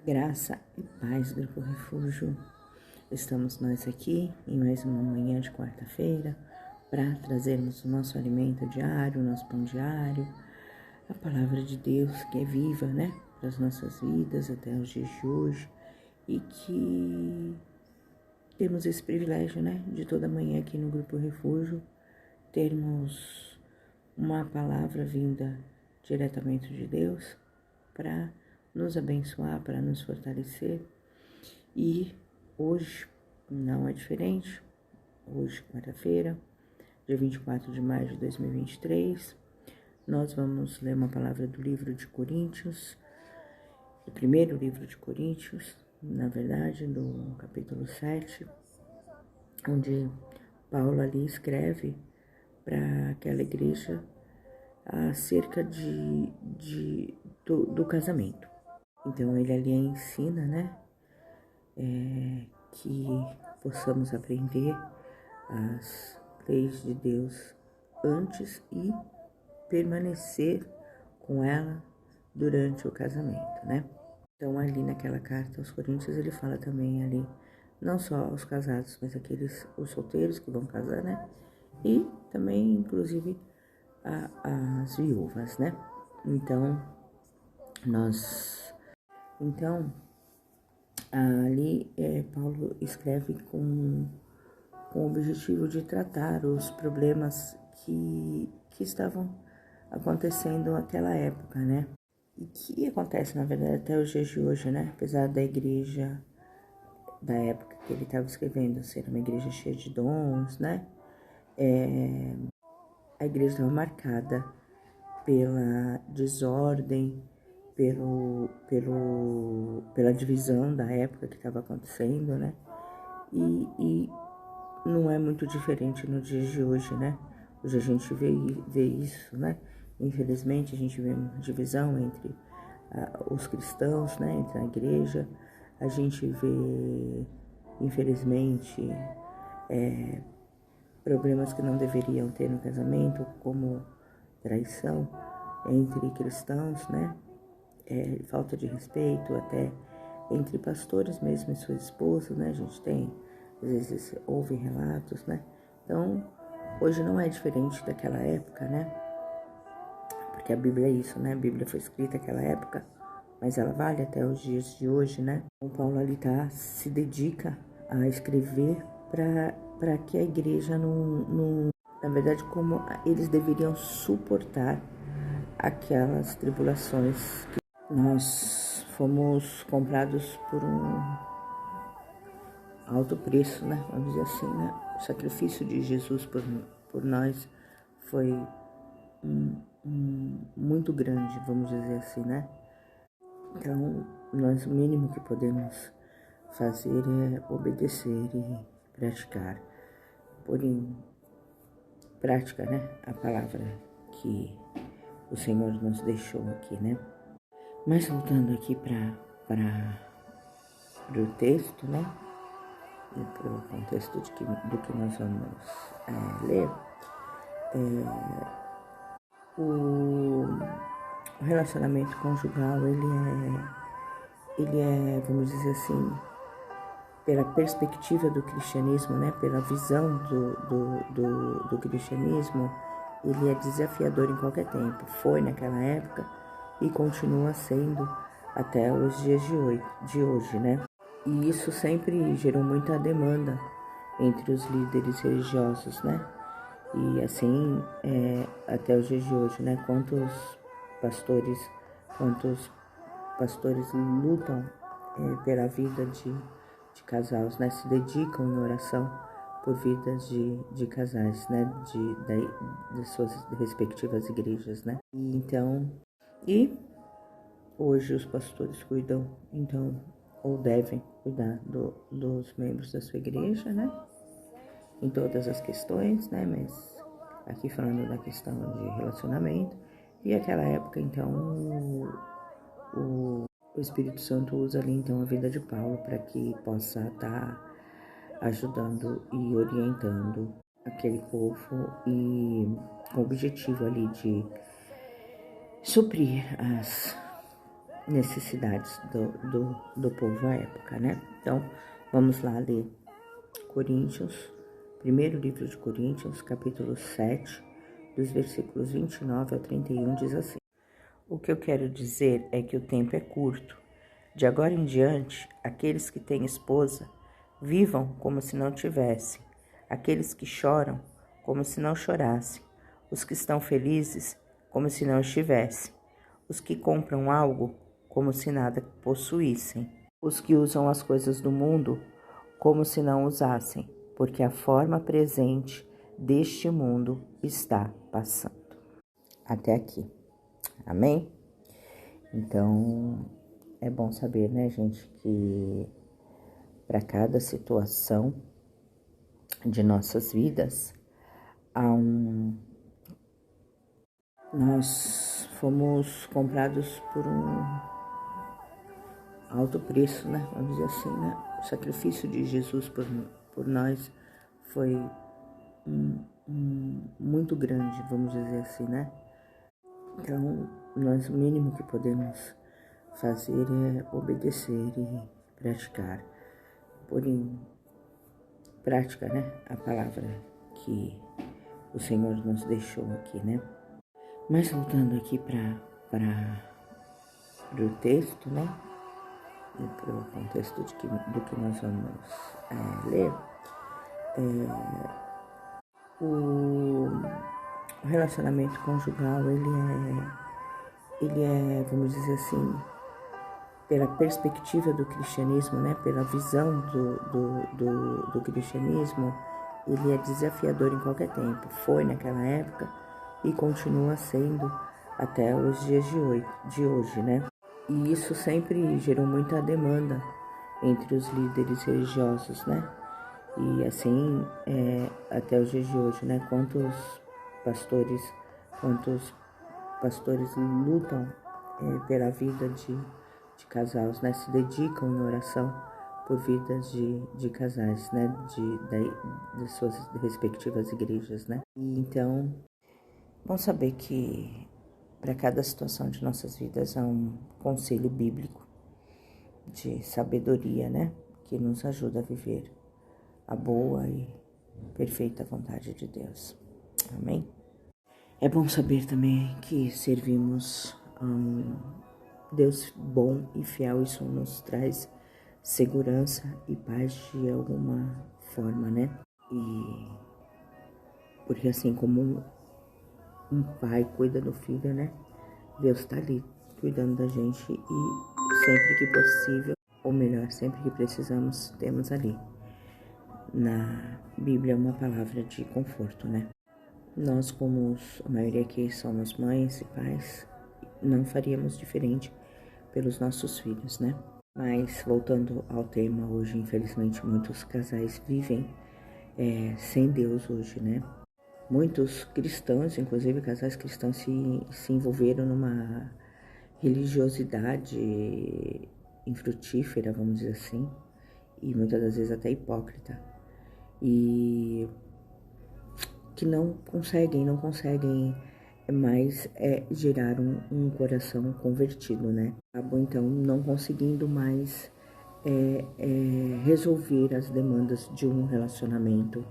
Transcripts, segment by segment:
Graça e paz, Grupo Refúgio. Estamos nós aqui em mais uma manhã de quarta-feira para trazermos o nosso alimento diário, o nosso pão diário, a palavra de Deus que é viva, né, para as nossas vidas até os dias de hoje e que temos esse privilégio, né, de toda manhã aqui no Grupo Refúgio termos uma palavra vinda diretamente de Deus para nos abençoar, para nos fortalecer. E hoje não é diferente. Hoje, quarta-feira, dia 24 de maio de 2023, nós vamos ler uma palavra do livro de Coríntios, do primeiro livro de Coríntios, na verdade, do capítulo 7, onde Paulo ali escreve para aquela igreja acerca do casamento. Então ele ali ensina, né, que possamos aprender as leis de Deus antes e permanecer com ela durante o casamento, né? Então ali naquela carta aos Coríntios ele fala também ali, não só aos casados, mas os solteiros que vão casar, né? E também, inclusive, as viúvas, né? Então, ali Paulo escreve com o objetivo de tratar os problemas que estavam acontecendo naquela época, né? E que acontece, na verdade, até os dias de hoje, né? Apesar da igreja da época que ele estava escrevendo ser uma igreja cheia de dons, né? A igreja estava marcada pela desordem, pela divisão da época que estava acontecendo, né? E não é muito diferente nos dias de hoje, né? Hoje a gente vê isso, né? Infelizmente a gente vê uma divisão entre os cristãos, né? Entre a igreja. A gente vê, infelizmente, problemas que não deveriam ter no casamento, como traição entre cristãos, né? Falta de respeito até entre pastores mesmo e suas esposas, né? A gente tem, às vezes, ouve relatos, né? Então, hoje não é diferente daquela época, né? Porque a Bíblia é isso, né? A Bíblia foi escrita naquela época, mas ela vale até os dias de hoje, né? O Paulo ali se dedica a escrever para que a igreja na verdade, como eles deveriam suportar aquelas tribulações. Nós fomos comprados por um alto preço, né? Vamos dizer assim, né? O sacrifício de Jesus por nós foi muito grande, vamos dizer assim, né? Então, nós o mínimo que podemos fazer é obedecer e praticar. Pôr em prática, né? A palavra que o Senhor nos deixou aqui, né? Mas voltando aqui para o texto, né? Para o contexto do que nós vamos ler, o relacionamento conjugal, ele é, vamos dizer assim, pela perspectiva do cristianismo, né? Pela visão do cristianismo, ele é desafiador em qualquer tempo. Foi naquela época e continua sendo até os dias de hoje, né? E isso sempre gerou muita demanda entre os líderes religiosos, né? E assim, até os dias de hoje, né? Quantos pastores lutam pela vida de casais, né? Se dedicam em oração por vidas de casais, né? De suas respectivas igrejas, né? E hoje os pastores cuidam, então, ou devem cuidar dos membros da sua igreja, né? Em todas as questões, né? Mas aqui falando da questão de relacionamento. E aquela época, então, o Espírito Santo usa ali, então, a vida de Paulo para que possa estar ajudando e orientando aquele povo e com o objetivo ali de suprir necessidades do povo à época, né? Então, vamos lá ler Coríntios, primeiro livro de Coríntios, capítulo 7, dos versículos 29 ao 31, diz assim: O que eu quero dizer é que o tempo é curto. De agora em diante, aqueles que têm esposa, vivam como se não tivessem, aqueles que choram, como se não chorassem, os que estão felizes, como se não estivessem, os que compram algo, como se nada possuíssem, os que usam as coisas do mundo, como se não usassem, porque a forma presente deste mundo está passando. Até aqui. Amém? Então, é bom saber, né, gente, que para cada situação de nossas vidas, nós fomos comprados por um alto preço, né? Vamos dizer assim, né? O sacrifício de Jesus por nós foi muito grande, vamos dizer assim, né? Então, nós o mínimo que podemos fazer é obedecer e praticar. Pôr em prática, né? A palavra que o Senhor nos deixou aqui, né? Mas voltando aqui para o texto, né? E para o contexto do que nós vamos ler, o relacionamento conjugal, ele é, vamos dizer assim, pela perspectiva do cristianismo, né? Pela visão do cristianismo, ele é desafiador em qualquer tempo. Foi naquela época e continua sendo até os dias de hoje, né? E isso sempre gerou muita demanda entre os líderes religiosos, né? E assim, até os dias de hoje, né? Quantos pastores lutam pela vida de casais, né? Se dedicam em oração por vidas de casais, né? De suas respectivas igrejas, né? E então, bom saber que para cada situação de nossas vidas há um conselho bíblico de sabedoria, né? Que nos ajuda a viver a boa e perfeita vontade de Deus. Amém? É bom saber também que servimos a um Deus bom e fiel. Isso nos traz segurança e paz de alguma forma, né? E porque assim como um pai cuida do filho, né? Deus está ali cuidando da gente e sempre que possível, ou melhor, sempre que precisamos, temos ali na Bíblia uma palavra de conforto, né? Nós, como a maioria aqui somos mães e pais, não faríamos diferente pelos nossos filhos, né? Mas voltando ao tema, hoje infelizmente muitos casais vivem sem Deus hoje, né? Muitos cristãos, inclusive casais cristãos, se envolveram numa religiosidade infrutífera, vamos dizer assim, e muitas das vezes até hipócrita, e que não conseguem mais gerar um coração convertido, né? Acabam então não conseguindo mais resolver as demandas de um relacionamento,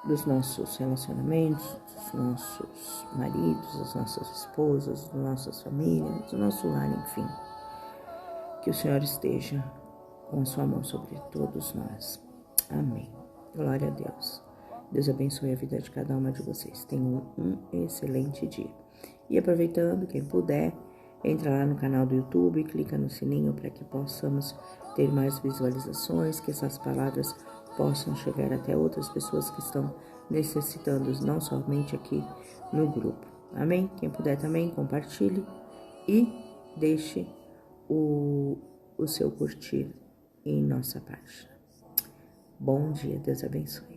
dos nossos relacionamentos, dos nossos maridos, das nossas esposas, das nossas famílias, do nosso lar, enfim. Que o Senhor esteja com a sua mão sobre todos nós. Amém. Glória a Deus. Deus abençoe a vida de cada uma de vocês. Tenham um excelente dia. E aproveitando, quem puder, entra lá no canal do YouTube, clica no sininho para que possamos ter mais visualizações, que essas palavras possam chegar até outras pessoas que estão necessitando, não somente aqui no grupo. Amém? Quem puder também, compartilhe e deixe o seu curtir em nossa página. Bom dia, Deus abençoe.